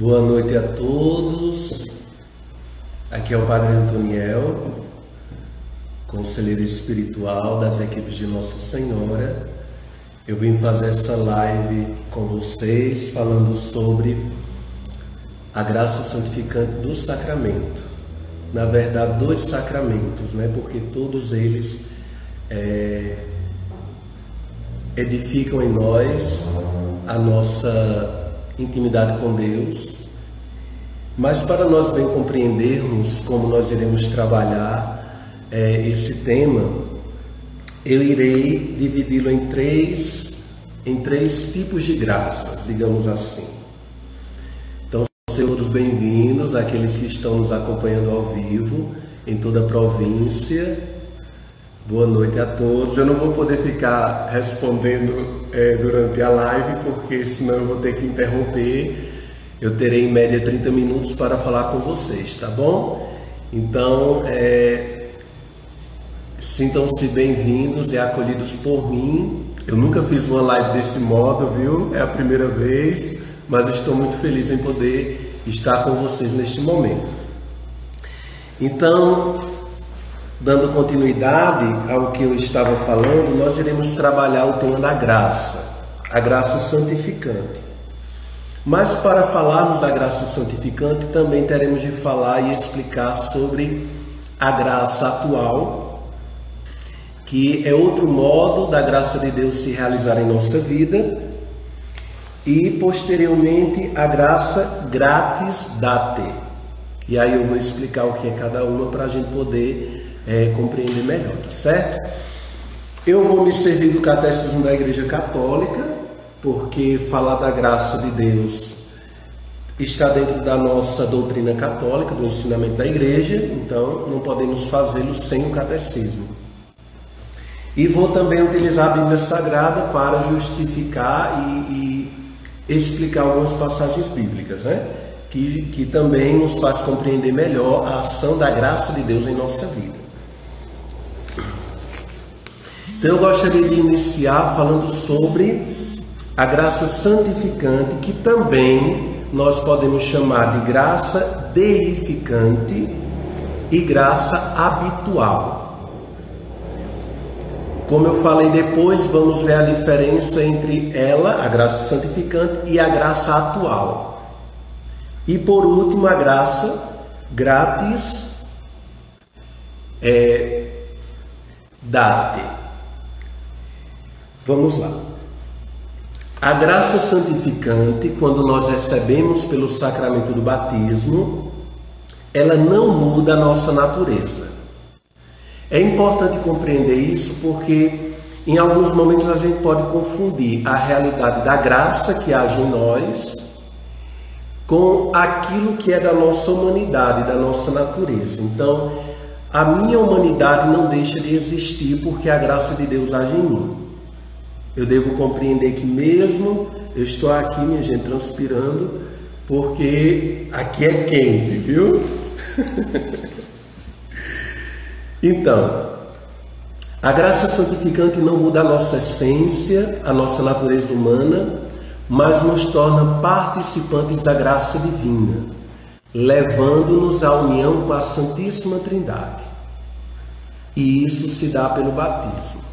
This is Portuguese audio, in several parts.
Boa noite a todos. Aqui é o Padre Antoniel, conselheiro espiritual das equipes de Nossa Senhora. Eu vim fazer essa live com vocês falando sobre a graça santificante do sacramento. Na verdade, dois sacramentos, né? Porque todos eles edificam em nós a nossa intimidade com Deus. Mas para nós bem compreendermos como nós iremos trabalhar esse tema, eu irei dividi-lo em três tipos de graças, digamos assim. Então, sejam todos bem-vindos, aqueles que estão nos acompanhando ao vivo em toda a província. Boa noite a todos. Eu não vou poder ficar respondendo durante a live, porque senão eu vou ter que interromper. Eu terei em média 30 minutos para falar com vocês, tá bom? Então, sintam-se bem-vindos e acolhidos por mim. Eu nunca fiz uma live desse modo, viu? É a primeira vez, mas estou muito feliz em poder estar com vocês neste momento. Então, dando continuidade ao que eu estava falando, nós iremos trabalhar o tema da graça, a graça santificante. Mas para falarmos da graça santificante, também teremos de falar e explicar sobre a graça atual, que é outro modo da graça de Deus se realizar em nossa vida, e posteriormente a graça grátis date. E aí eu vou explicar o que é cada uma para a gente poder compreender melhor, tá certo? Eu vou me servir do Catecismo da Igreja Católica, porque falar da graça de Deus está dentro da nossa doutrina católica, do ensinamento da Igreja, então não podemos fazê-lo sem o Catecismo. E vou também utilizar a Bíblia Sagrada para justificar e explicar algumas passagens bíblicas, né? Que também nos faz compreender melhor a ação da graça de Deus em nossa vida. Então eu gostaria de iniciar falando sobre a graça santificante, que também nós podemos chamar de graça deificante e graça habitual. Como eu falei depois, vamos ver a diferença entre ela, a graça santificante, e a graça atual. E por último, a graça grátis date. Vamos lá. A graça santificante, quando nós recebemos pelo sacramento do batismo, ela não muda a nossa natureza. É importante compreender isso porque em alguns momentos a gente pode confundir a realidade da graça que age em nós com aquilo que é da nossa humanidade, da nossa natureza. Então, a minha humanidade não deixa de existir porque a graça de Deus age em mim. Eu devo compreender que mesmo eu estou aqui, minha gente, transpirando, porque aqui é quente, viu? Então, a graça santificante não muda a nossa essência, a nossa natureza humana, mas nos torna participantes da graça divina, levando-nos à união com a Santíssima Trindade. E isso se dá pelo batismo.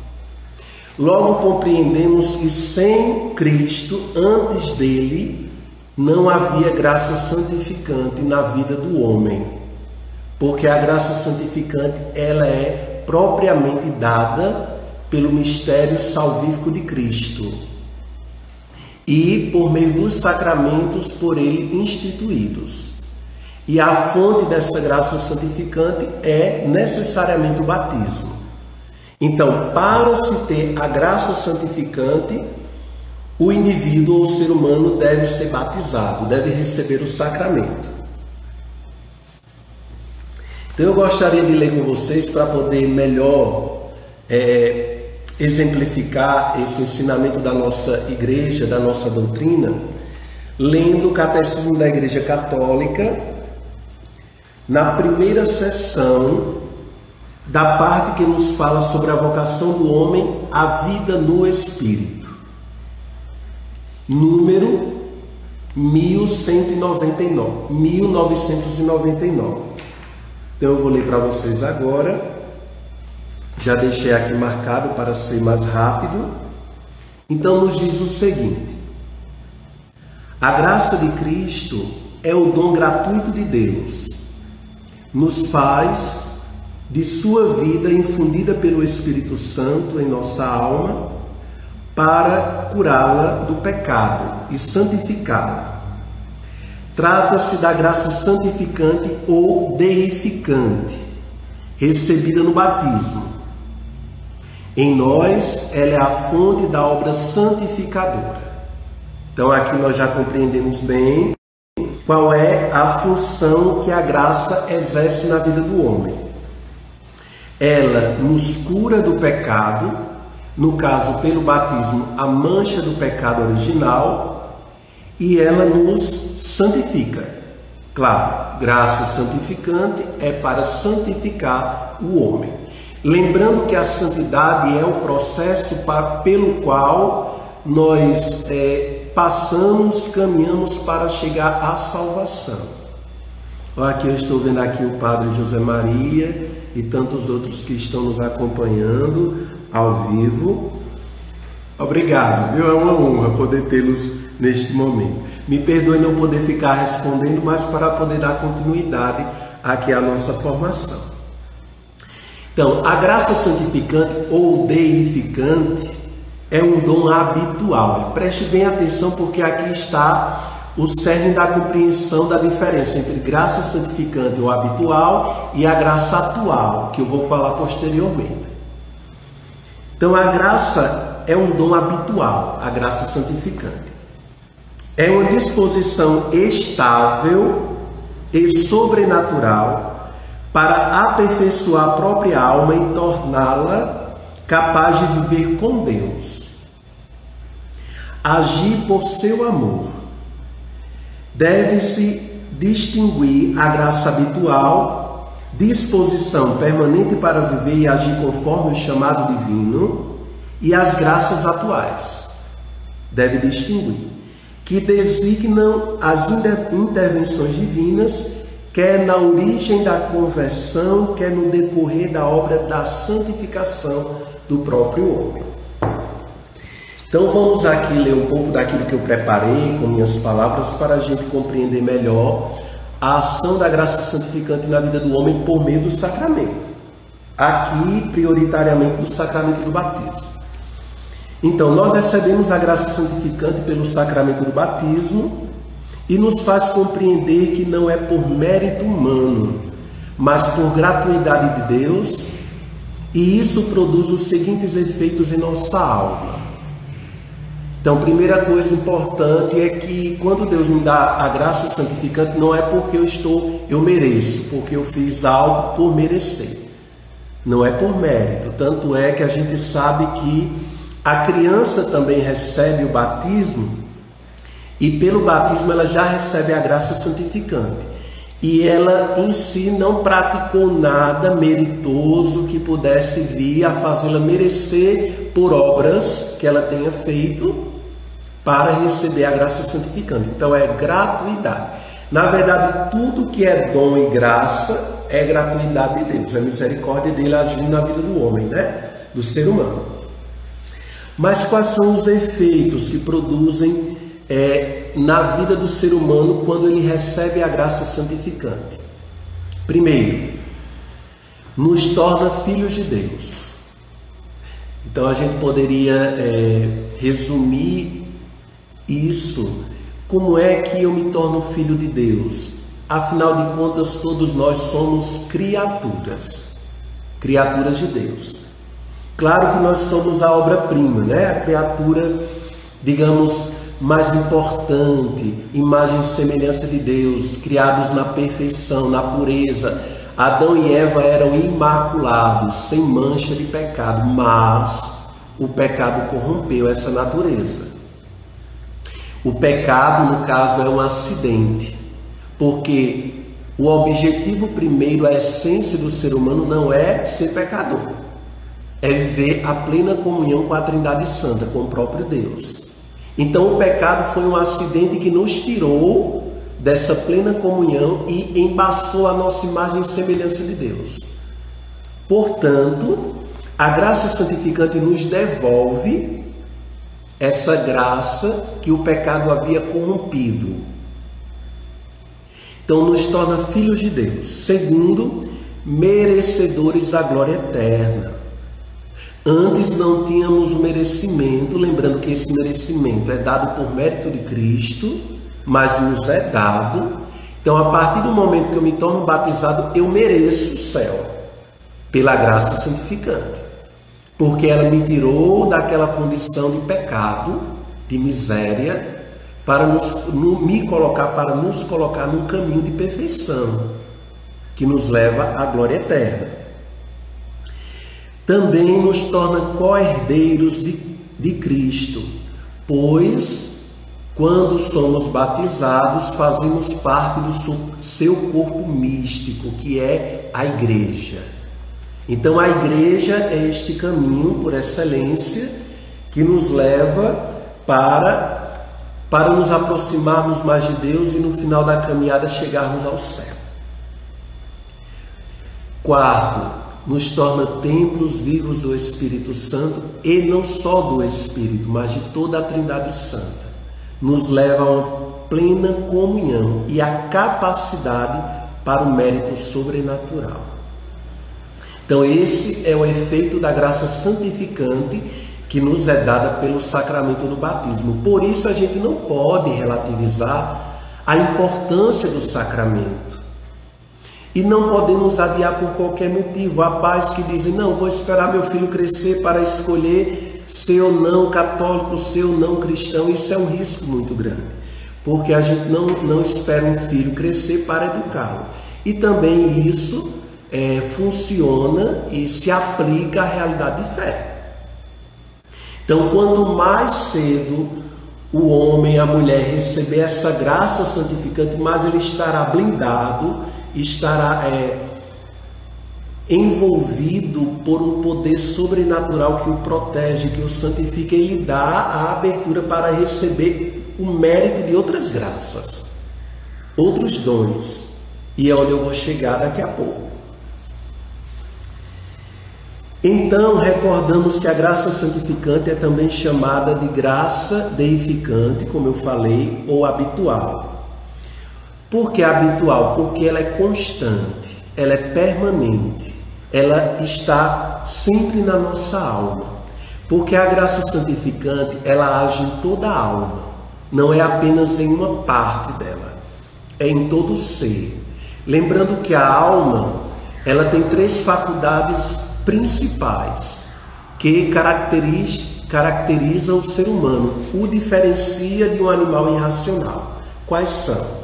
Logo compreendemos que sem Cristo, antes dele, não havia graça santificante na vida do homem, porque a graça santificante ela é propriamente dada pelo mistério salvífico de Cristo e por meio dos sacramentos por ele instituídos. E a fonte dessa graça santificante é necessariamente o batismo. Então, para se ter a graça santificante, o indivíduo ou o ser humano deve ser batizado, deve receber o sacramento. Então, eu gostaria de ler com vocês para poder melhor exemplificar esse ensinamento da nossa igreja, da nossa doutrina, lendo o Catecismo da Igreja Católica, na primeira seção, da parte que nos fala sobre a vocação do homem à vida no Espírito. Número 1999. Então eu vou ler para vocês agora. Já deixei aqui marcado para ser mais rápido. Então nos diz o seguinte: a graça de Cristo é o dom gratuito de Deus. Nos faz de sua vida infundida pelo Espírito Santo em nossa alma para curá-la do pecado e santificá-la. Trata-se da graça santificante ou deificante, recebida no batismo. Em nós, ela é a fonte da obra santificadora. Então aqui nós já compreendemos bem qual é a função que a graça exerce na vida do homem. Ela nos cura do pecado, no caso pelo batismo, a mancha do pecado original, e ela nos santifica. Claro, graça santificante é para santificar o homem. Lembrando que a santidade é o processo pelo qual nós passamos, caminhamos para chegar à salvação. Aqui eu estou vendo aqui o Padre José Maria e tantos outros que estão nos acompanhando ao vivo. Obrigado, viu? É uma honra poder tê-los neste momento. Me perdoe não poder ficar respondendo, mas para poder dar continuidade aqui à nossa formação. Então, a graça santificante ou deificante é um dom habitual. Preste bem atenção, porque aqui está o cerne da compreensão da diferença entre graça santificante ou habitual e a graça atual, que eu vou falar posteriormente. Então, a graça é um dom habitual, a graça santificante. É uma disposição estável e sobrenatural para aperfeiçoar a própria alma e torná-la capaz de viver com Deus. Agir por seu amor. Deve-se distinguir a graça habitual, disposição permanente para viver e agir conforme o chamado divino, e as graças atuais. Deve distinguir, que designam as intervenções divinas, quer na origem da conversão, quer no decorrer da obra da santificação do próprio homem. Então vamos aqui ler um pouco daquilo que eu preparei com minhas palavras para a gente compreender melhor a ação da graça santificante na vida do homem por meio do sacramento. Aqui, prioritariamente, do sacramento do batismo. Então, nós recebemos a graça santificante pelo sacramento do batismo e nos faz compreender que não é por mérito humano, mas por gratuidade de Deus, e isso produz os seguintes efeitos em nossa alma. Então, primeira coisa importante é que quando Deus me dá a graça santificante, não é porque eu mereço, porque eu fiz algo por merecer. Não é por mérito. Tanto é que a gente sabe que a criança também recebe o batismo, e pelo batismo ela já recebe a graça santificante. E ela em si não praticou nada meritoso que pudesse vir a fazê-la merecer por obras que ela tenha feito para receber a graça santificante. Então é gratuidade. Na verdade, tudo que é dom e graça é gratuidade de Deus, é misericórdia dele agindo na vida do homem, né? Do ser humano. Mas quais são os efeitos que produzem na vida do ser humano quando ele recebe a graça santificante? Primeiro, nos torna filhos de Deus. Então a gente poderia resumir isso. Como é que eu me torno filho de Deus? Afinal de contas, todos nós somos criaturas de Deus. Claro que nós somos a obra-prima, né? A criatura, digamos, mais importante, imagem e semelhança de Deus, criados na perfeição, na pureza. Adão e Eva eram imaculados, sem mancha de pecado, mas o pecado corrompeu essa natureza. O pecado, no caso, é um acidente, porque o objetivo primeiro, a essência do ser humano não é ser pecador, é viver a plena comunhão com a Trindade Santa, com o próprio Deus. Então o pecado foi um acidente que nos tirou dessa plena comunhão e embaçou a nossa imagem e semelhança de Deus. Portanto, a graça santificante nos devolve essa graça que o pecado havia corrompido. Então nos torna filhos de Deus. Segundo, merecedores da glória eterna. Antes não tínhamos o merecimento, lembrando que esse merecimento é dado por mérito de Cristo, mas nos é dado. Então, a partir do momento que eu me torno batizado, eu mereço o céu, pela graça santificante, porque ela me tirou daquela condição de pecado, de miséria, para nos colocar num caminho de perfeição, que nos leva à glória eterna. Também nos torna co-herdeiros de Cristo, pois quando somos batizados fazemos parte do seu corpo místico, que é a igreja. Então a igreja é este caminho por excelência que nos leva para nos aproximarmos mais de Deus e no final da caminhada chegarmos ao céu. Quarto, nos torna templos vivos do Espírito Santo, e não só do Espírito, mas de toda a Trindade Santa. Nos leva a uma plena comunhão e a capacidade para o mérito sobrenatural. Então esse é o efeito da graça santificante que nos é dada pelo sacramento do batismo. Por isso a gente não pode relativizar a importância do sacramento. E não podemos adiar por qualquer motivo. Há pais que dizem, não, vou esperar meu filho crescer para escolher ser ou não católico, ser ou não cristão. Isso é um risco muito grande, porque a gente não espera um filho crescer para educá-lo. E também isso funciona e se aplica à realidade de fé. Então, quanto mais cedo o homem e a mulher receber essa graça santificante, mais ele estará blindado, estará envolvido por um poder sobrenatural que o protege, que o santifica, e lhe dá a abertura para receber o mérito de outras graças, outros dons, e é onde eu vou chegar daqui a pouco. Então, recordamos que a graça santificante é também chamada de graça deificante, como eu falei, ou habitual. Por que habitual? Porque ela é constante, ela é permanente, ela está sempre na nossa alma. Porque a graça santificante, ela age em toda a alma, não é apenas em uma parte dela, é em todo o ser. Lembrando que a alma, ela tem 3 faculdades principais que caracterizam o ser humano, o diferencia de um animal irracional. Quais são?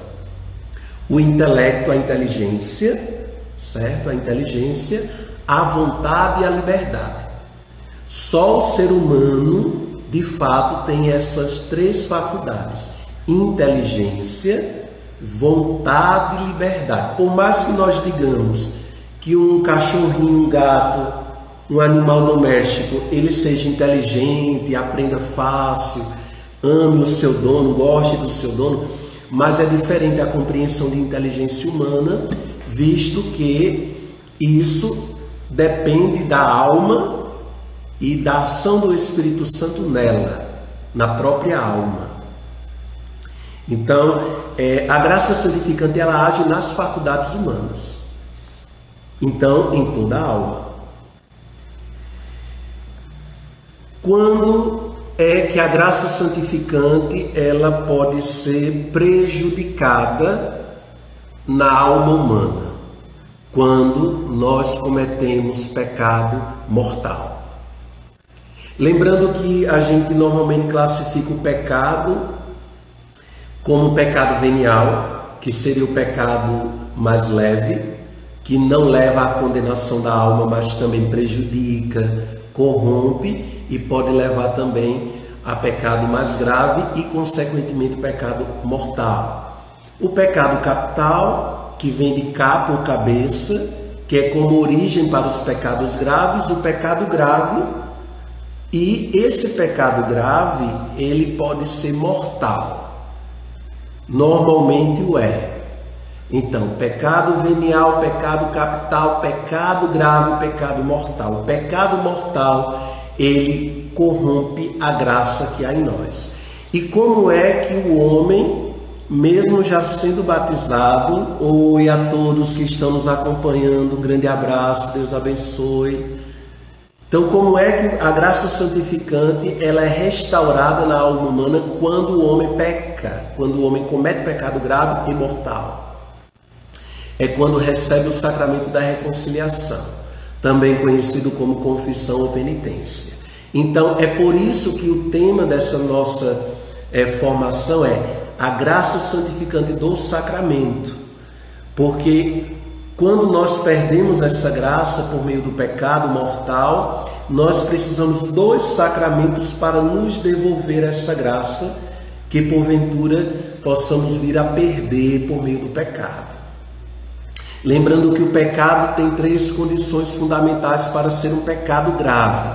O intelecto, a inteligência, certo? A inteligência, a vontade e a liberdade. Só o ser humano, de fato, tem essas 3 faculdades: inteligência, vontade e liberdade. Por mais que nós digamos que um cachorrinho, um gato, um animal doméstico, ele seja inteligente, aprenda fácil, ame o seu dono, goste do seu dono, mas é diferente a compreensão de inteligência humana, visto que isso depende da alma e da ação do Espírito Santo nela, na própria alma. Então, a graça santificante, ela age nas faculdades humanas, então em toda a alma. Quando é que a graça santificante ela pode ser prejudicada na alma humana? Quando nós cometemos pecado mortal. Lembrando que a gente normalmente classifica o pecado como o pecado venial, que seria o pecado mais leve, que não leva à condenação da alma, mas também prejudica, corrompe e pode levar também a pecado mais grave e, consequentemente, pecado mortal. O pecado capital, que vem de capa ou cabeça, que é como origem para os pecados graves, o pecado grave E esse pecado grave, ele pode ser mortal. Normalmente o é. Então, pecado venial, pecado capital, pecado grave, pecado mortal. O pecado mortal, ele corrompe a graça que há em nós. E como é que o homem, mesmo já sendo batizado, oi a todos que estão nos acompanhando, um grande abraço, Deus abençoe. Então, como é que a graça santificante ela é restaurada na alma humana quando o homem peca, quando o homem comete pecado grave e mortal? É quando recebe o sacramento da reconciliação, também conhecido como confissão ou penitência. Então, é por isso que o tema dessa nossa formação é a graça santificante do sacramento. Porque quando nós perdemos essa graça por meio do pecado mortal, nós precisamos dos sacramentos para nos devolver essa graça que porventura possamos vir a perder por meio do pecado. Lembrando que o pecado tem 3 condições fundamentais para ser um pecado grave,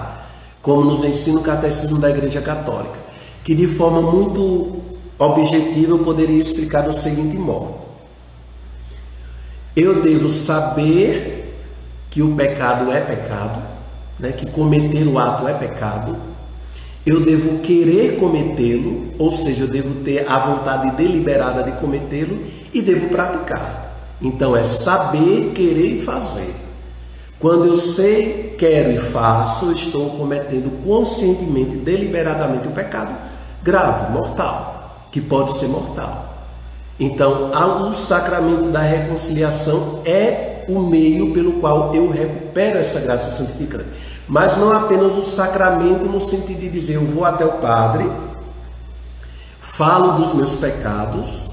como nos ensina o Catecismo da Igreja Católica, que de forma muito objetiva eu poderia explicar do seguinte modo. Eu devo saber que o pecado é pecado, né? Que cometer o ato é pecado. Eu devo querer cometê-lo, ou seja, eu devo ter a vontade deliberada de cometê-lo e devo praticar. Então é saber, querer e fazer. Quando eu sei, quero e faço, eu estou cometendo conscientemente, deliberadamente o pecado grave, mortal, que pode ser mortal. Então, o sacramento da reconciliação é o meio pelo qual eu recupero essa graça santificante. Mas não apenas o sacramento no sentido de dizer, eu vou até o padre, falo dos meus pecados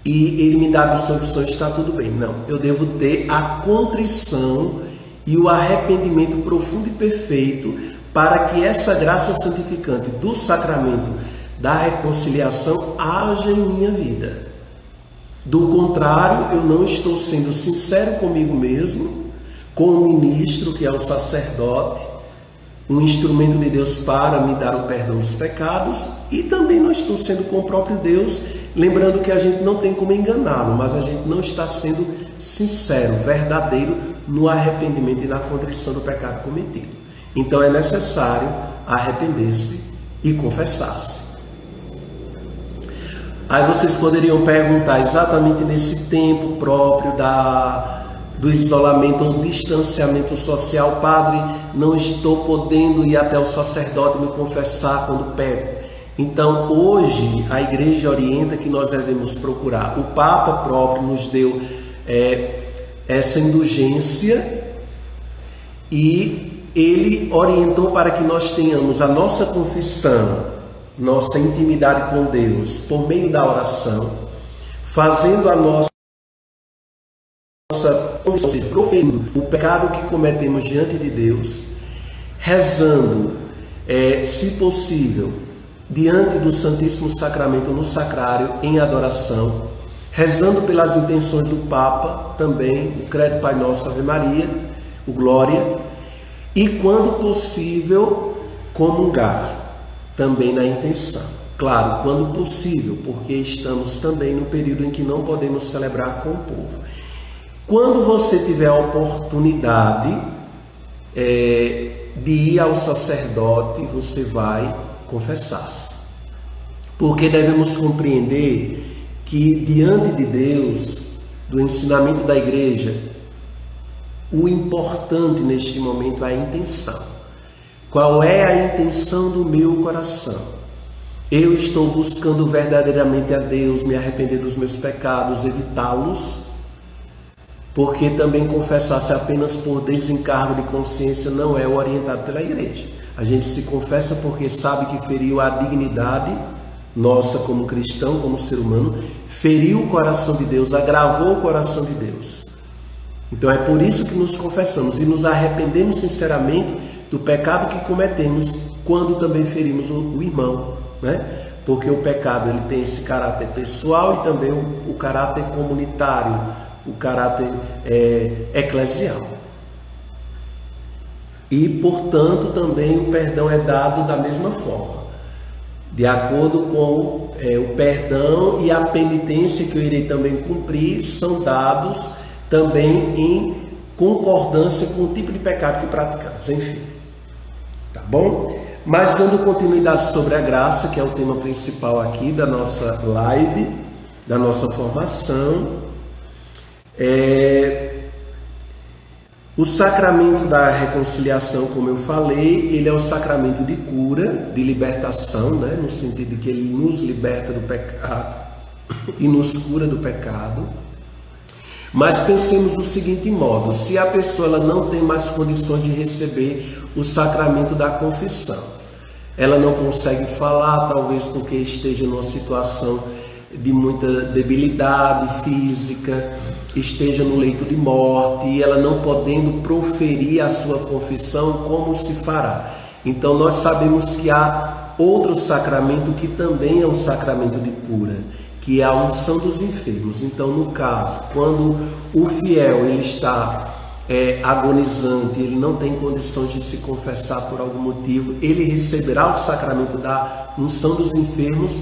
e ele me dá absolvição, está tudo bem. Não, eu devo ter a contrição e o arrependimento profundo e perfeito para que essa graça santificante do sacramento da reconciliação haja em minha vida. Do contrário, eu não estou sendo sincero comigo mesmo, com o ministro, que é o sacerdote, um instrumento de Deus para me dar o perdão dos pecados, e também não estou sendo com o próprio Deus, lembrando que a gente não tem como enganá-lo, mas a gente não está sendo sincero, verdadeiro no arrependimento e na contrição do pecado cometido. Então é necessário arrepender-se e confessar-se. Aí vocês poderiam perguntar, exatamente nesse tempo próprio do isolamento ou distanciamento social, padre, não estou podendo ir até o sacerdote me confessar quando peco. Então, hoje, a igreja orienta que nós devemos procurar. O Papa próprio nos deu essa indulgência e ele orientou para que nós tenhamos a nossa confissão, nossa intimidade com Deus por meio da oração, fazendo a nossa proferindo o pecado que cometemos diante de Deus, rezando, se possível, diante do Santíssimo Sacramento no sacrário, em adoração, rezando pelas intenções do Papa, também, o Credo, Pai Nosso, Ave Maria, o Glória, e quando possível, comungar, também na intenção. Claro, quando possível, porque estamos também no período em que não podemos celebrar com o povo. Quando você tiver a oportunidade de ir ao sacerdote, você vai confessar-se. Porque devemos compreender que diante de Deus, do ensinamento da igreja, o importante neste momento é a intenção. Qual é a intenção do meu coração? Eu estou buscando verdadeiramente a Deus, me arrepender dos meus pecados, evitá-los, porque também confessar-se apenas por desencargo de consciência não é o orientado pela igreja. A gente se confessa porque sabe que feriu a dignidade nossa como cristão, como ser humano, feriu o coração de Deus, agravou o coração de Deus. Então é por isso que nos confessamos e nos arrependemos sinceramente do pecado que cometemos quando também ferimos o irmão, né? Porque o pecado ele tem esse caráter pessoal e também o caráter comunitário, o caráter eclesial. E, portanto, também o perdão é dado da mesma forma, de acordo com o perdão e a penitência que eu irei também cumprir, são dados também em concordância com o tipo de pecado que praticamos, enfim. Tá bom? Mas dando continuidade sobre a graça, que é o tema principal aqui da nossa live, da nossa formação, o sacramento da reconciliação, como eu falei, ele é um sacramento de cura, de libertação, né? No sentido de que ele nos liberta do pecado e nos cura do pecado. Mas pensemos do seguinte modo: se a pessoa ela não tem mais condições de receber o sacramento da confissão, ela não consegue falar, talvez porque esteja numa situação de muita debilidade física, esteja no leito de morte, e ela não podendo proferir a sua confissão, como se fará? Então nós sabemos que há outro sacramento que também é um sacramento de cura, que é a unção dos enfermos. Então, no caso, quando o fiel ele está agonizante, ele não tem condições de se confessar por algum motivo, ele receberá o sacramento da unção dos enfermos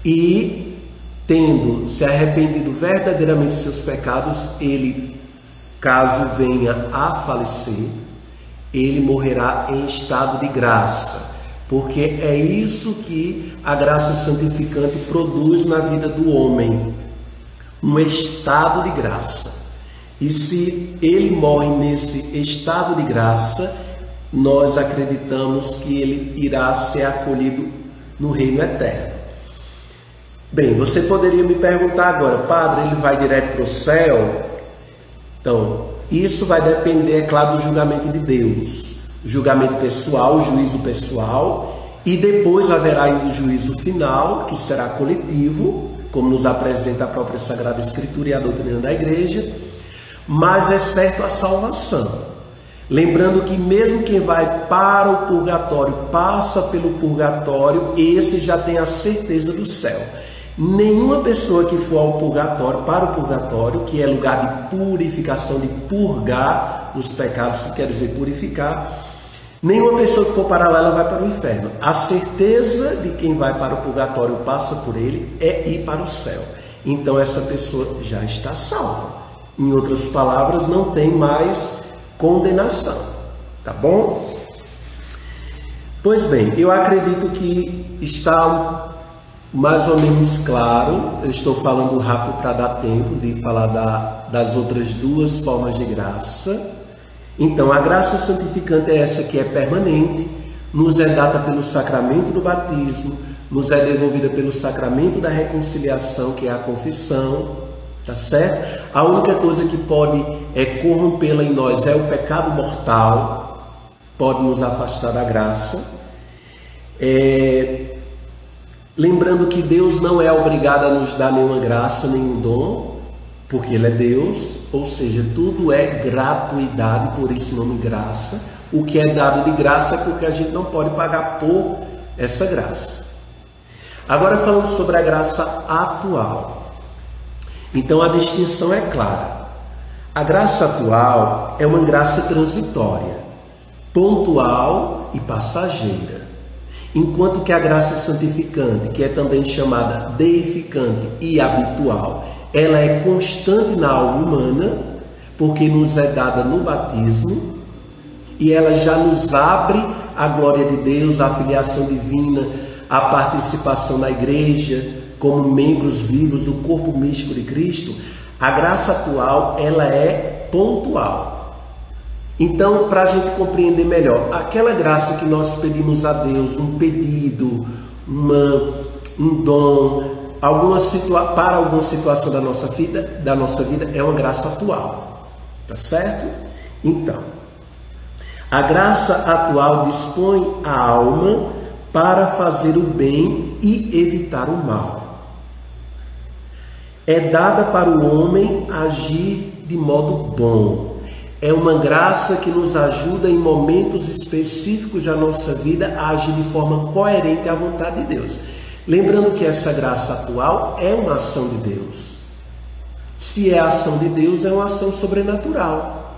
e, tendo se arrependido verdadeiramente de seus pecados, ele, caso venha a falecer, ele morrerá em estado de graça, porque é isso que a graça santificante produz na vida do homem, um estado de graça. E se ele morre nesse estado de graça, nós acreditamos que ele irá ser acolhido no reino eterno. Bem, você poderia me perguntar agora: padre, ele vai direto para o céu? Então, isso vai depender, é claro, do julgamento de Deus. Julgamento pessoal, juízo pessoal, e depois haverá ainda o juízo final, que será coletivo, como nos apresenta a própria Sagrada Escritura e a doutrina da Igreja, mas é certo a salvação. Lembrando que mesmo quem vai para o purgatório, passa pelo purgatório, esse já tem a certeza do céu. Nenhuma pessoa que for ao purgatório, para o purgatório, que é lugar de purificação, de purgar os pecados, que quer dizer purificar, nenhuma pessoa que for para lá, ela vai para o inferno. A certeza de quem vai para o purgatório, passa por ele, é ir para o céu. Então essa pessoa já está salva. Em outras palavras, não tem mais condenação. Tá bom? Pois bem, eu acredito que está mais ou menos claro. Eu estou falando rápido para dar tempo de falar das outras duas formas de graça. Então, a graça santificante é essa que é permanente, nos é dada pelo sacramento do batismo, nos é devolvida pelo sacramento da reconciliação, que é a confissão, tá certo? A única coisa que pode corrompê-la em nós é o pecado mortal, pode nos afastar da graça. Lembrando que Deus não é obrigado a nos dar nenhuma graça, nenhum dom, porque Ele é Deus, ou seja, tudo é gratuidade, por isso o nome graça. O que é dado de graça é porque a gente não pode pagar por essa graça. Agora falando sobre a graça atual. Então a distinção é clara. A graça atual é uma graça transitória, pontual e passageira. Enquanto que a graça santificante, que é também chamada deificante e habitual, ela é constante na alma humana, porque nos é dada no batismo, e ela já nos abre a glória de Deus, a filiação divina, a participação na igreja, como membros vivos do corpo místico de Cristo. A graça atual, ela é pontual. Então, para a gente compreender melhor, aquela graça que nós pedimos a Deus, um pedido, um dom, para alguma situação da nossa vida, é uma graça atual, tá certo? Então, a graça atual dispõe a alma para fazer o bem e evitar o mal. É dada para o homem agir de modo bom. É uma graça que nos ajuda em momentos específicos da nossa vida a agir de forma coerente à vontade de Deus. Lembrando que essa graça atual é uma ação de Deus. Se é a ação de Deus, é uma ação sobrenatural.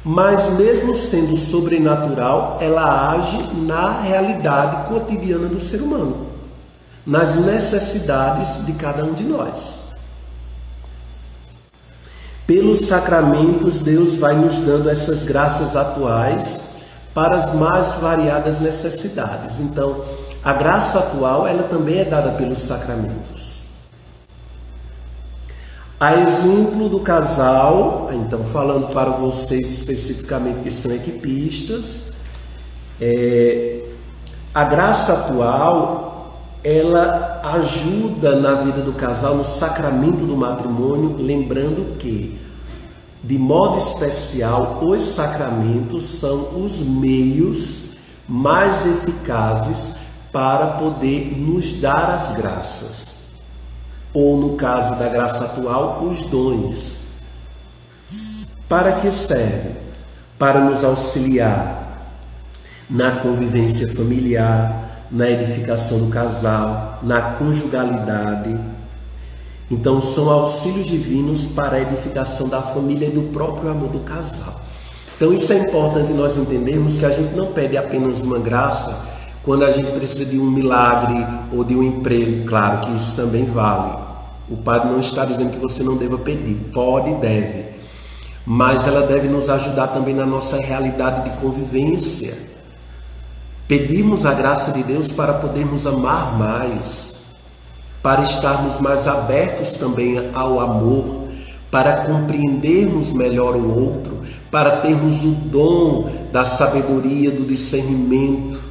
Mas mesmo sendo sobrenatural, ela age na realidade cotidiana do ser humano, nas necessidades de cada um de nós. Pelos sacramentos, Deus vai nos dando essas graças atuais para as mais variadas necessidades. Então, a graça atual, ela também é dada pelos sacramentos. A exemplo do casal, então falando para vocês especificamente que são equipistas, a graça atual, ela ajuda na vida do casal, no sacramento do matrimônio, lembrando que, de modo especial, os sacramentos são os meios mais eficazes para poder nos dar as graças. Ou, no caso da graça atual, os dons. Para que servem? Para nos auxiliar na convivência familiar, na edificação do casal, na conjugalidade. Então, são auxílios divinos para a edificação da família e do próprio amor do casal. Então, isso é importante nós entendermos, que a gente não pede apenas uma graça quando a gente precisa de um milagre ou de um emprego. Claro que isso também vale. O padre não está dizendo que você não deva pedir, pode e deve, mas ela deve nos ajudar também na nossa realidade de convivência. Pedimos a graça de Deus para podermos amar mais, para estarmos mais abertos também ao amor, para compreendermos melhor o outro, para termos o dom da sabedoria, do discernimento.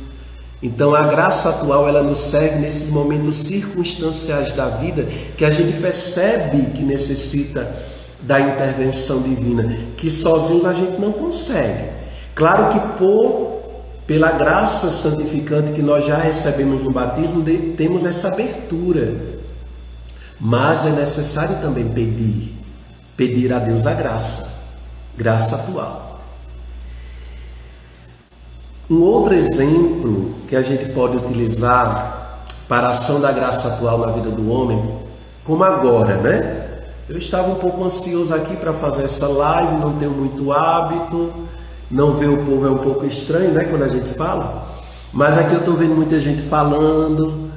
Então a graça atual, ela nos serve nesses momentos circunstanciais da vida que a gente percebe que necessita da intervenção divina, que sozinhos a gente não consegue. Claro que pela graça santificante que nós já recebemos no batismo, temos essa abertura, mas é necessário também pedir a Deus a graça atual. Um outro exemplo que a gente pode utilizar para a ação da graça atual na vida do homem, como agora, né? Eu estava um pouco ansioso aqui para fazer essa live, não tenho muito hábito, não ver o povo é um pouco estranho, né, quando a gente fala. Mas aqui eu estou vendo muita gente falando,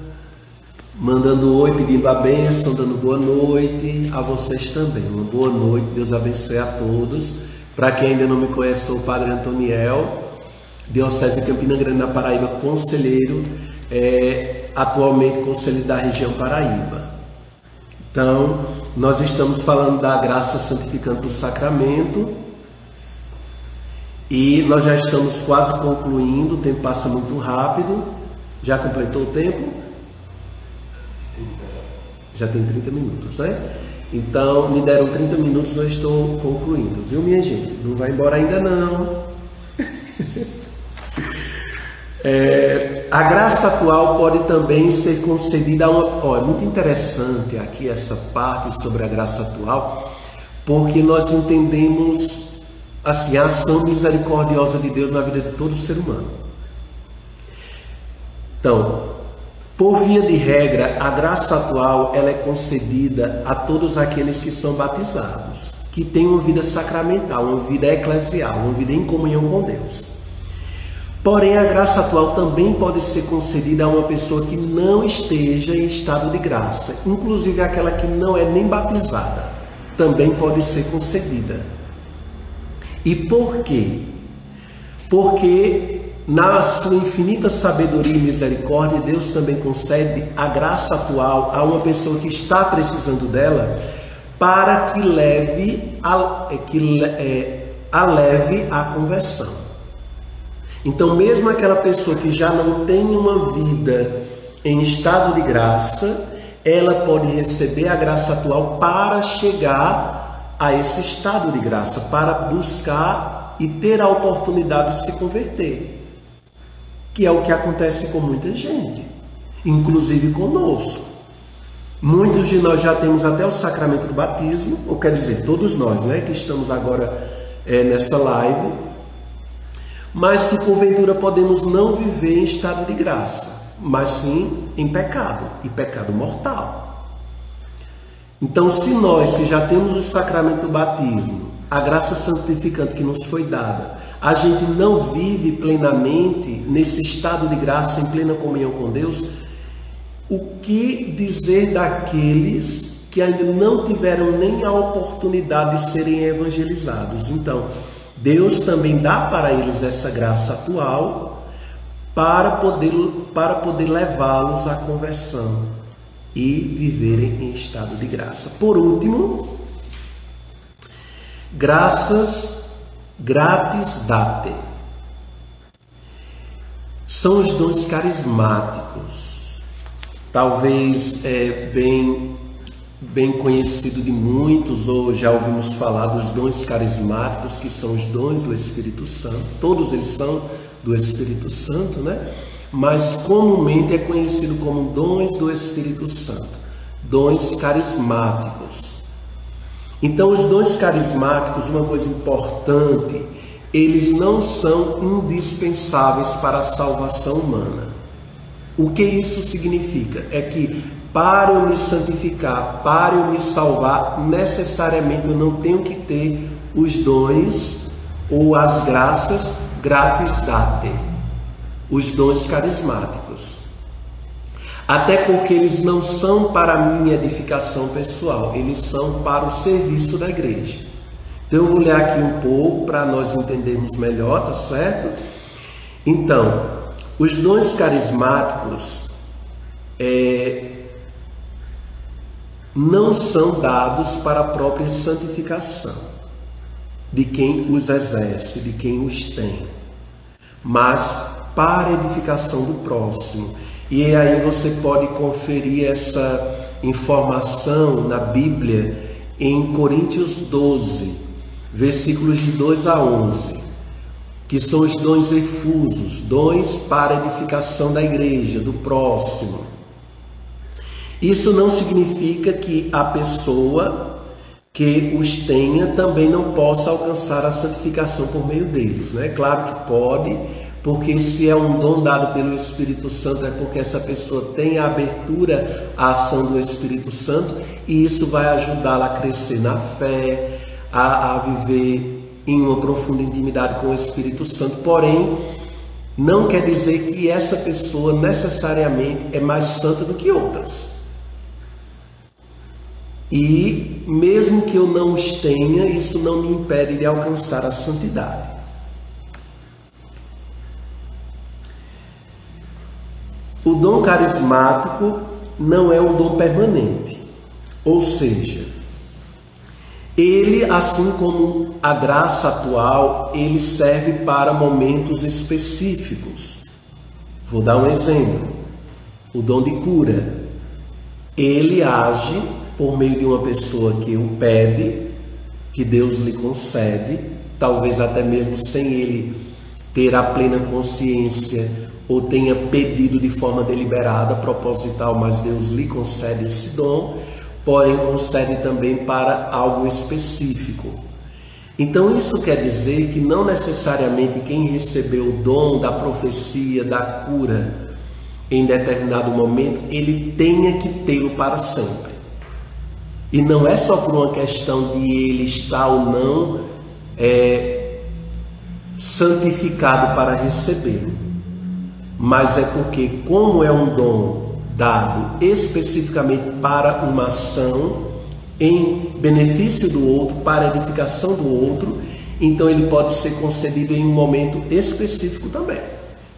mandando oi, pedindo a bênção, dando boa noite a vocês também. Uma boa noite, Deus abençoe a todos. Para quem ainda não me conhece, sou o Padre Antoniel, Diocese de Campina Grande, na Paraíba, conselheiro, atualmente conselheiro da região Paraíba. Então, nós estamos falando da graça santificante do sacramento e nós já estamos quase concluindo, o tempo passa muito rápido. Já completou o tempo? Já tem 30 minutos, né? Então, me deram 30 minutos, eu estou concluindo, viu, minha gente? Não vai embora ainda não. A graça atual pode também ser concedida a uma... é muito interessante aqui essa parte sobre a graça atual, porque nós entendemos assim, a ação misericordiosa de Deus na vida de todo ser humano. Então, por via de regra, a graça atual ela é concedida a todos aqueles que são batizados, que têm uma vida sacramental, uma vida eclesial, uma vida em comunhão com Deus. Porém, a graça atual também pode ser concedida a uma pessoa que não esteja em estado de graça, inclusive aquela que não é nem batizada, também pode ser concedida. E por quê? Porque na sua infinita sabedoria e misericórdia, Deus também concede a graça atual a uma pessoa que está precisando dela, para que leve a conversão. Então, mesmo aquela pessoa que já não tem uma vida em estado de graça, ela pode receber a graça atual para chegar a esse estado de graça, para buscar e ter a oportunidade de se converter, que é o que acontece com muita gente, inclusive conosco. Muitos de nós já temos até o sacramento do batismo, ou quer dizer, todos nós, né, que estamos agora nessa live, mas que porventura podemos não viver em estado de graça, mas sim em pecado, e pecado mortal. Então, se nós que já temos o sacramento do batismo, a graça santificante que nos foi dada, a gente não vive plenamente nesse estado de graça, em plena comunhão com Deus, o que dizer daqueles que ainda não tiveram nem a oportunidade de serem evangelizados? Então, Deus também dá para eles essa graça atual para poder levá-los à conversão e viverem em estado de graça. Por último, graças gratis date. São os dons carismáticos. Talvez bem conhecido de muitos, ou já ouvimos falar dos dons carismáticos, que são os dons do Espírito Santo. Todos eles são do Espírito Santo, né? Mas comumente é conhecido como dons do Espírito Santo, dons carismáticos. Então, os dons carismáticos, uma coisa importante, eles não são indispensáveis para a salvação humana. O que isso significa? É que para eu me santificar, para eu me salvar, necessariamente eu não tenho que ter os dons ou as graças gratis date, os dons carismáticos. Até porque eles não são para a minha edificação pessoal, eles são para o serviço da igreja. Então eu vou ler aqui um pouco para nós entendermos melhor, tá certo? Então, os dons carismáticos não são dados para a própria santificação de quem os exerce, de quem os tem, mas para a edificação do próximo. E aí você pode conferir essa informação na Bíblia em Coríntios 12, versículos de 2 a 11, que são os dons efusos, dons para a edificação da igreja, do próximo. Isso não significa que a pessoa que os tenha também não possa alcançar a santificação por meio deles, né? Claro que pode, porque se é um dom dado pelo Espírito Santo, é porque essa pessoa tem a abertura à ação do Espírito Santo, e isso vai ajudá-la a crescer na fé, a viver em uma profunda intimidade com o Espírito Santo. Porém, não quer dizer que essa pessoa necessariamente é mais santa do que outras. E mesmo que eu não os tenha, isso não me impede de alcançar a santidade. O dom carismático não é um dom permanente, ou seja, ele, assim como a graça atual, ele serve para momentos específicos. Vou dar um exemplo: o dom de cura, ele age por meio de uma pessoa que o pede, que Deus lhe concede, talvez até mesmo sem ele ter a plena consciência ou tenha pedido de forma deliberada, proposital, mas Deus lhe concede esse dom, porém concede também para algo específico. Então isso quer dizer que não necessariamente quem recebeu o dom da profecia, da cura, em determinado momento, ele tenha que tê-lo para sempre. E não é só por uma questão de ele estar ou não santificado para recebê-lo, mas é porque, como é um dom dado especificamente para uma ação em benefício do outro, para a edificação do outro, então ele pode ser concedido em um momento específico também.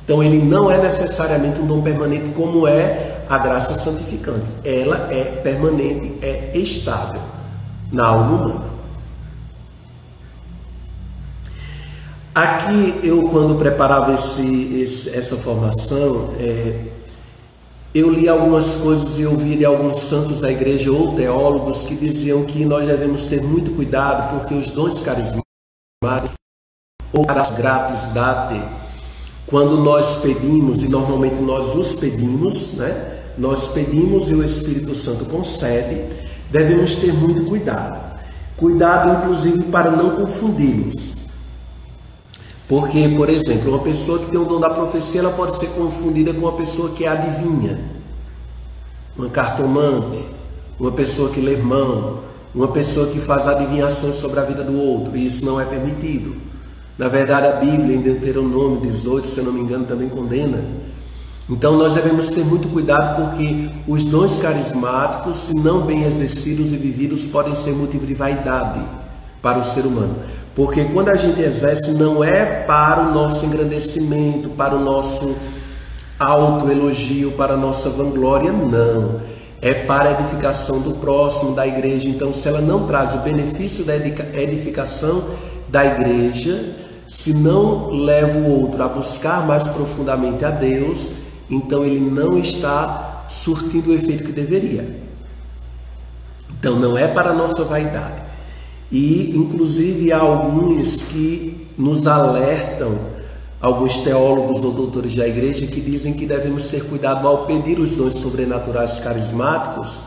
Então ele não é necessariamente um dom permanente como é a graça santificante. Ela é permanente, é estável na alma humana. Aqui eu, quando preparava essa formação, eu li algumas coisas e ouvi de alguns santos da igreja ou teólogos que diziam que nós devemos ter muito cuidado, porque os dons carismáticos ou as grátis date, quando nós pedimos, e normalmente nós os pedimos, né? Nós pedimos e o Espírito Santo concede, devemos ter muito cuidado. Cuidado, inclusive, para não confundi-los. Porque, por exemplo, uma pessoa que tem o dom da profecia, ela pode ser confundida com uma pessoa que é adivinha, uma cartomante, uma pessoa que lê mão. uma pessoa que faz adivinhações sobre a vida do outro, e isso não é permitido. Na verdade, a Bíblia, em Deuteronômio 18, se eu não me engano, também condena. Então nós devemos ter muito cuidado, porque os dons carismáticos, se não bem exercidos e vividos, podem ser motivo de vaidade para o ser humano. Porque quando a gente exerce, não é para o nosso engrandecimento, para o nosso autoelogio, para a nossa vanglória, não. É para a edificação do próximo, da igreja. Então, se ela não traz o benefício da edificação da igreja, se não leva o outro a buscar mais profundamente a Deus, então ele não está surtindo o efeito que deveria. Então, não é para a nossa vaidade. E, inclusive, há alguns que nos alertam, alguns teólogos ou doutores da igreja, que dizem que devemos ter cuidado ao pedir os dons sobrenaturais carismáticos,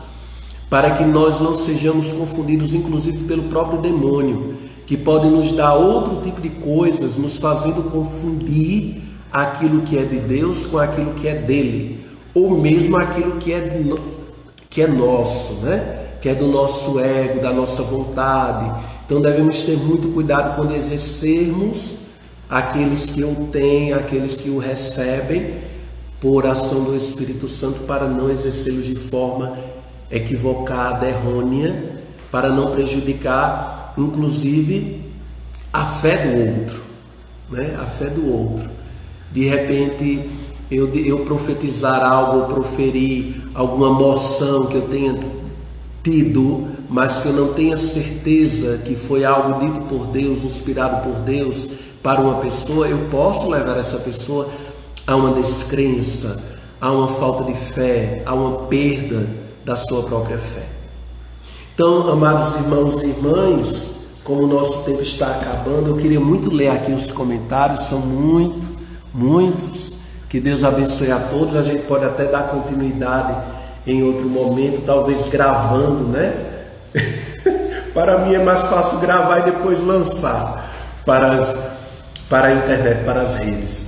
para que nós não sejamos confundidos, inclusive, pelo próprio demônio, que pode nos dar outro tipo de coisas, nos fazendo confundir aquilo que é de Deus com aquilo que é dele, ou mesmo aquilo que é nosso, né? Que é do nosso ego, da nossa vontade. Então devemos ter muito cuidado quando exercermos aqueles que o têm, aqueles que o recebem, por ação do Espírito Santo, para não exercê-los de forma equivocada, errônea, para não prejudicar, inclusive, a fé do outro, né? A fé do outro. De repente, eu profetizar algo, ou proferir alguma moção que eu tenha tido, mas que eu não tenha certeza que foi algo dito por Deus, inspirado por Deus para uma pessoa, eu posso levar essa pessoa a uma descrença, a uma falta de fé, a uma perda da sua própria fé. Então, amados irmãos e irmãs, como o nosso tempo está acabando, eu queria muito ler aqui os comentários, são muitos, que Deus abençoe a todos. A gente pode até dar continuidade em outro momento, talvez gravando, né? Para mim é mais fácil gravar e depois lançar para a internet, para as redes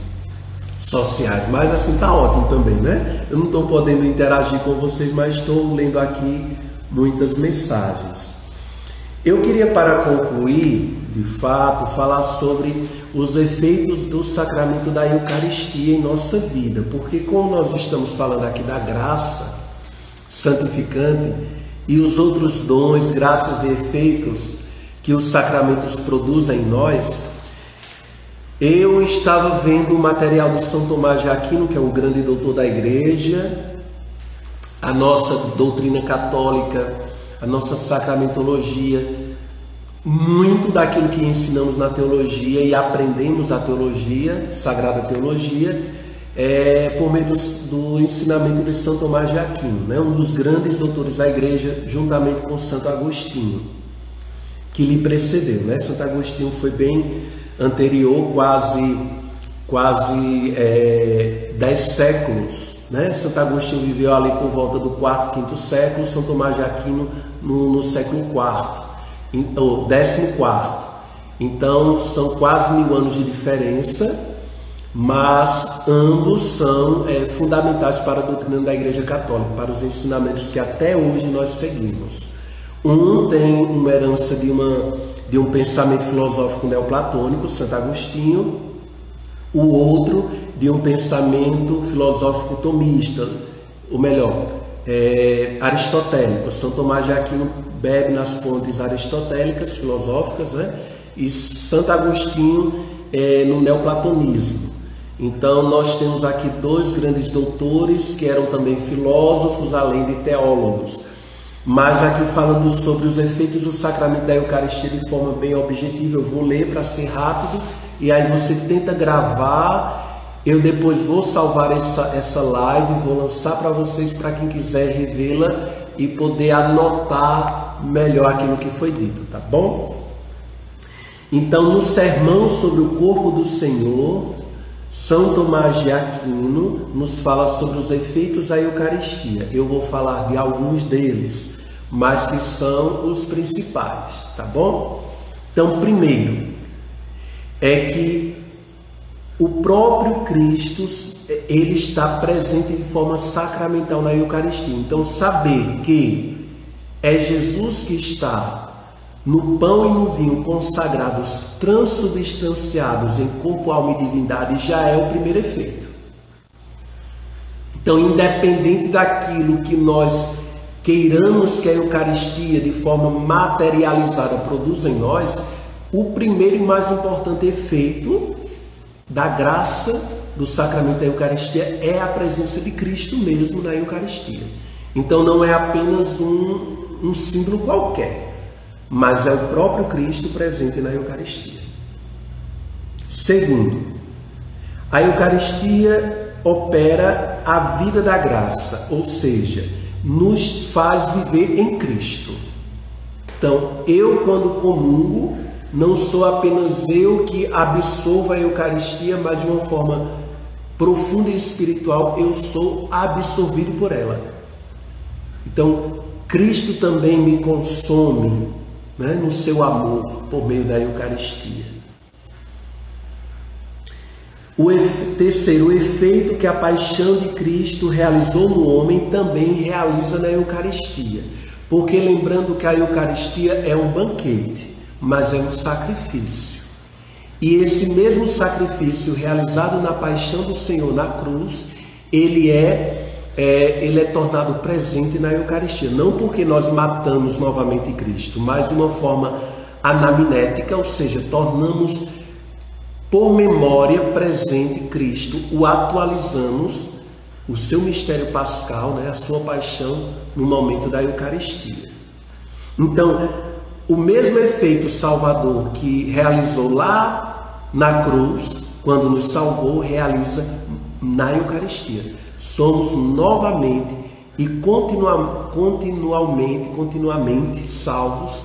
sociais, mas assim tá ótimo também, né? Eu não estou podendo interagir com vocês, mas estou lendo aqui muitas mensagens. Eu queria, para concluir, de fato, falar sobre os efeitos do sacramento da Eucaristia em nossa vida, porque como nós estamos falando aqui da graça santificante e os outros dons, graças e efeitos que os sacramentos produzem em nós, eu estava vendo o material de São Tomás de Aquino, que é um grande doutor da igreja, a nossa doutrina católica, a nossa sacramentologia, muito daquilo que ensinamos na teologia e aprendemos a teologia, sagrada teologia, por meio do ensinamento de São Tomás de Aquino, né? Um dos grandes doutores da igreja, juntamente com Santo Agostinho, que lhe precedeu, né? Santo Agostinho foi bem anterior, quase 10 séculos, né? Santo Agostinho viveu ali por volta do 4º, 5º século, São Tomás de Aquino no século IV, ou 14º. Então são quase 1000 anos de diferença, mas ambos são fundamentais para a doutrina da Igreja Católica, para os ensinamentos que até hoje nós seguimos. Um tem uma herança de um pensamento filosófico neoplatônico, Santo Agostinho, o outro de um pensamento filosófico tomista, ou melhor, aristotélico. São Tomás de Aquino bebe nas fontes aristotélicas, filosóficas, né? E Santo Agostinho no neoplatonismo. Então nós temos aqui dois grandes doutores que eram também filósofos, além de teólogos. Mas aqui falando sobre os efeitos do sacramento da Eucaristia de forma bem objetiva, eu vou ler para ser rápido, e aí você tenta gravar, eu depois vou salvar essa live, vou lançar para vocês, para quem quiser revê-la e poder anotar melhor aquilo que foi dito, tá bom? Então, no sermão sobre o corpo do Senhor, São Tomás de Aquino nos fala sobre os efeitos da Eucaristia. Eu vou falar de alguns deles, mas que são os principais, tá bom? Então, primeiro, é que o próprio Cristo, ele está presente de forma sacramental na Eucaristia. Então, saber que é Jesus que está no pão e no vinho consagrados, transubstanciados em corpo, alma e divindade, já é o primeiro efeito. Então, independente daquilo que nós queiramos que a Eucaristia, de forma materializada, produza em nós, o primeiro e mais importante efeito da graça do sacramento da Eucaristia é a presença de Cristo mesmo na Eucaristia. Então, não é apenas um símbolo qualquer, mas é o próprio Cristo presente na Eucaristia. Segundo, a Eucaristia opera a vida da graça, ou seja, nos faz viver em Cristo. Então, eu quando comungo, não sou apenas eu que absorvo a Eucaristia, mas de uma forma profunda e espiritual, eu sou absorvido por ela. Então, Cristo também me consome, né, no seu amor por meio da Eucaristia. Terceiro, o efeito que a paixão de Cristo realizou no homem também realiza na Eucaristia. Porque lembrando que a Eucaristia é um banquete, mas é um sacrifício. E esse mesmo sacrifício realizado na paixão do Senhor na cruz, ele é tornado presente na Eucaristia. Não porque nós matamos novamente Cristo, mas de uma forma anamnética, ou seja, tornamos por memória presente Cristo, o atualizamos, o seu mistério pascal, né, a sua paixão no momento da Eucaristia. Então, o mesmo efeito salvador que realizou lá na cruz, quando nos salvou, realiza na Eucaristia. Somos novamente e continuamente salvos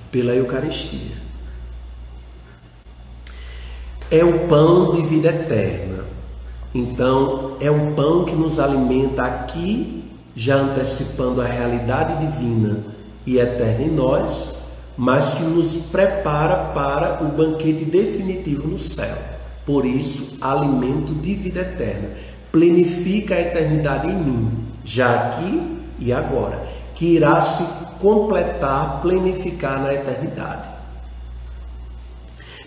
pela Eucaristia. É o pão de vida eterna. Então, é um pão que nos alimenta aqui, já antecipando a realidade divina e eterna em nós, mas que nos prepara para o banquete definitivo no céu. Por isso, alimento de vida eterna. Plenifica a eternidade em mim, já aqui e agora, que irá se completar, plenificar na eternidade.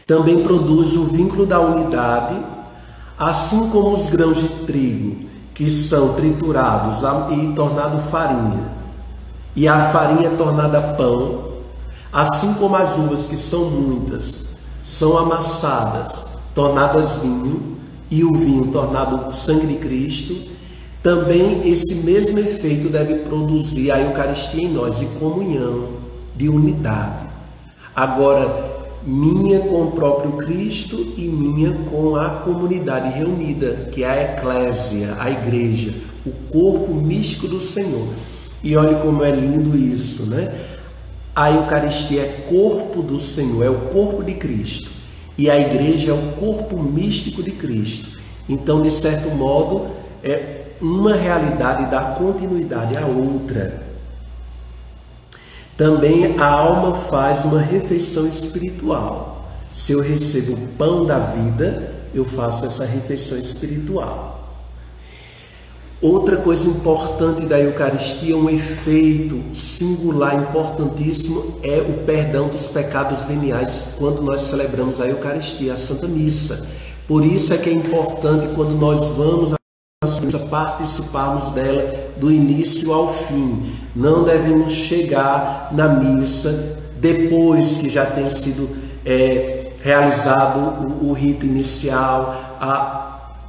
Também produz o vínculo da unidade, assim como os grãos de trigo, que são triturados e tornados farinha, e a farinha é tornada pão, assim como as uvas, que são muitas, são amassadas, tornadas vinho, e o vinho tornado sangue de Cristo, também esse mesmo efeito deve produzir a Eucaristia em nós, de comunhão, de unidade. Agora, minha com o próprio Cristo e minha com a comunidade reunida, que é a eclésia, a igreja, o corpo místico do Senhor. E olha como é lindo isso, né? A Eucaristia é corpo do Senhor, é o corpo de Cristo. E a igreja é o corpo místico de Cristo. Então, de certo modo, é uma realidade da continuidade à outra. Também a alma faz uma refeição espiritual. Se eu recebo o pão da vida, eu faço essa refeição espiritual. Outra coisa importante da Eucaristia, um efeito singular, importantíssimo, é o perdão dos pecados veniais quando nós celebramos a Eucaristia, a Santa Missa. Por isso é que é importante, quando nós vamos participarmos dela do início ao fim. Não devemos chegar na missa depois que já tem sido realizado o rito inicial,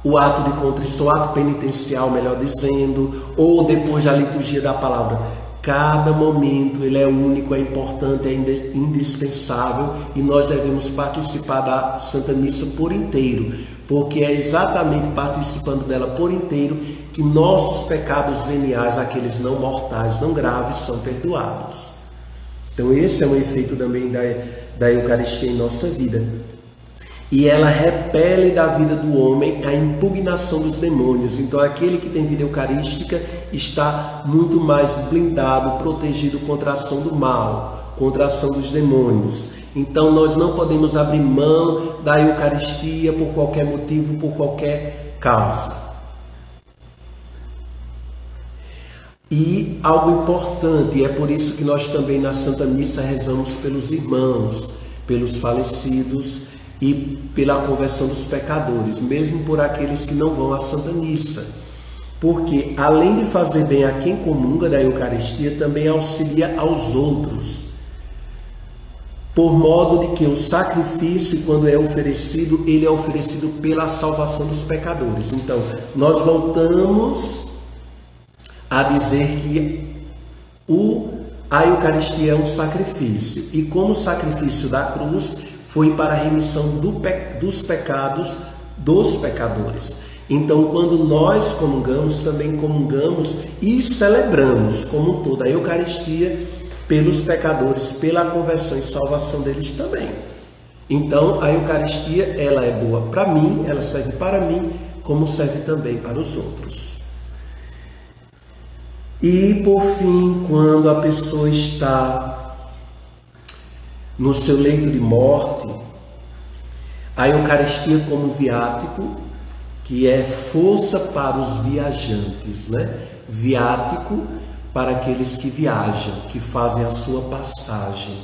o ato de contrição, o ato penitencial, melhor dizendo, ou depois da liturgia da palavra. Cada momento ele é único, é importante, é indispensável, e nós devemos participar da Santa Missa por inteiro, porque é exatamente participando dela por inteiro que nossos pecados veniais, aqueles não mortais, não graves, são perdoados. Então esse é um efeito também da Eucaristia em nossa vida. E ela repele da vida do homem a impugnação dos demônios. Então aquele que tem vida eucarística está muito mais blindado, protegido contra a ação do mal, contra a ação dos demônios. Então nós não podemos abrir mão da Eucaristia por qualquer motivo, por qualquer causa. E algo importante, é por isso que nós também na Santa Missa rezamos pelos irmãos, pelos falecidos e pela conversão dos pecadores, mesmo por aqueles que não vão à Santa Missa. Porque além de fazer bem a quem comunga da Eucaristia, também auxilia aos outros, por modo de que o sacrifício, quando é oferecido, ele é oferecido pela salvação dos pecadores. Então, nós voltamos a dizer que a Eucaristia é um sacrifício, e como sacrifício da cruz foi para a remissão dos pecados dos pecadores. Então, quando nós comungamos, também comungamos e celebramos como toda a Eucaristia pelos pecadores, pela conversão e salvação deles também. Então, a Eucaristia, ela é boa para mim, ela serve para mim, como serve também para os outros. E, por fim, quando a pessoa está no seu leito de morte, a Eucaristia como viático, que é força para os viajantes, né? Viático para aqueles que viajam, que fazem a sua passagem.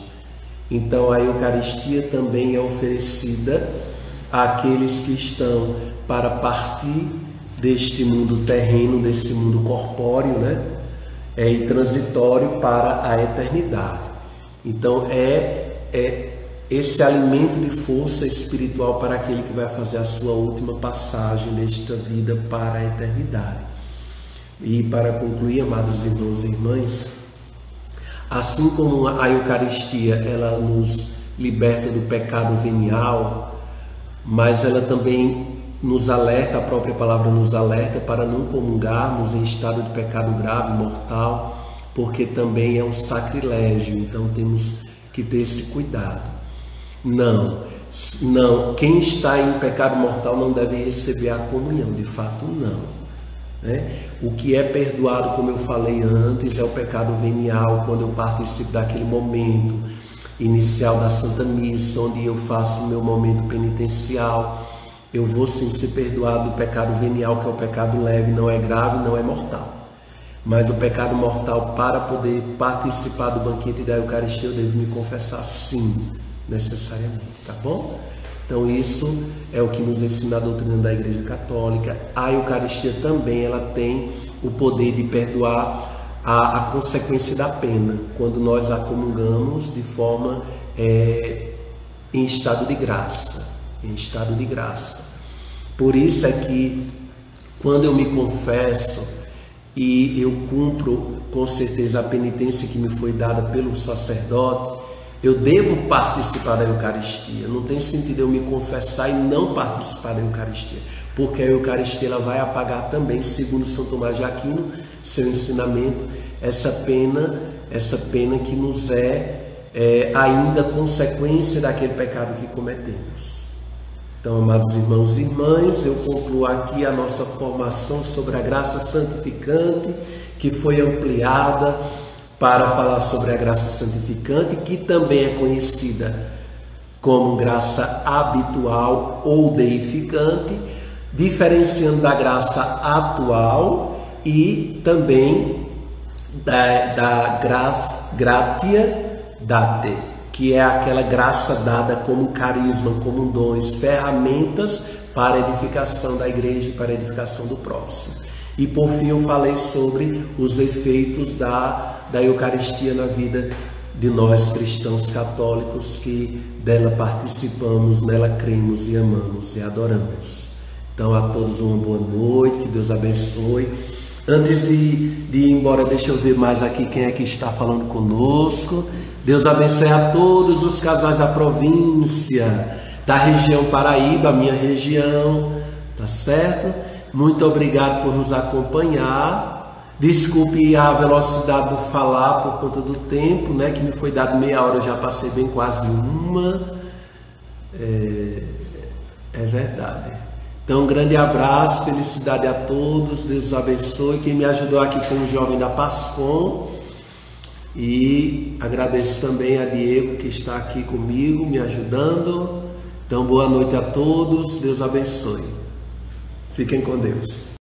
Então a Eucaristia também é oferecida àqueles que estão para partir deste mundo terreno, desse mundo corpóreo, né? E transitório para a eternidade. Então é esse alimento de força espiritual para aquele que vai fazer a sua última passagem nesta vida para a eternidade. E para concluir, amados irmãos e irmãs, assim como a Eucaristia ela nos liberta do pecado venial, mas ela também nos alerta, a própria palavra nos alerta para não comungarmos em estado de pecado grave, mortal, porque também é um sacrilégio, então temos que ter esse cuidado. Não, quem está em pecado mortal não deve receber a comunhão, de fato não. Né? O que é perdoado, como eu falei antes, é o pecado venial, quando eu participo daquele momento inicial da Santa Missa, onde eu faço o meu momento penitencial. Eu vou sim ser perdoado do pecado venial, que é o pecado leve, não é grave, não é mortal. Mas o pecado mortal, para poder participar do banquete da Eucaristia, eu devo me confessar sim, necessariamente, tá bom? Então isso é o que nos ensina a doutrina da Igreja Católica. A Eucaristia também ela tem o poder de perdoar a consequência da pena, quando nós a comungamos de forma em estado de graça, Por isso é que quando eu me confesso e eu cumpro com certeza a penitência que me foi dada pelo sacerdote, eu devo participar da Eucaristia. Não tem sentido eu me confessar e não participar da Eucaristia, porque a Eucaristia ela vai apagar também, segundo São Tomás de Aquino, seu ensinamento, essa pena que nos ainda consequência daquele pecado que cometemos. Então, amados irmãos e irmãs, eu concluo aqui a nossa formação sobre a graça santificante, que foi ampliada para falar sobre a graça santificante, que também é conhecida como graça habitual ou deificante, diferenciando da graça atual e também da gratia date, que é aquela graça dada como carisma, como dons, ferramentas para a edificação da igreja e para a edificação do próximo. E por fim eu falei sobre os efeitos da Eucaristia na vida de nós cristãos católicos, que dela participamos, nela cremos e amamos e adoramos. Então a todos uma boa noite, que Deus abençoe. Antes de ir embora, deixa eu ver mais aqui quem é que está falando conosco. Deus abençoe a todos os casais da província, da região Paraíba, minha região, tá certo? Muito obrigado por nos acompanhar. Desculpe a velocidade do falar por conta do tempo, né? Que me foi dado meia hora, eu já passei bem quase uma. É verdade. Então, um grande abraço, felicidade a todos, Deus os abençoe. Quem me ajudou aqui como jovem da Pascom. E agradeço também a Diego, que está aqui comigo, me ajudando. Então, boa noite a todos, Deus abençoe. Fiquem com Deus.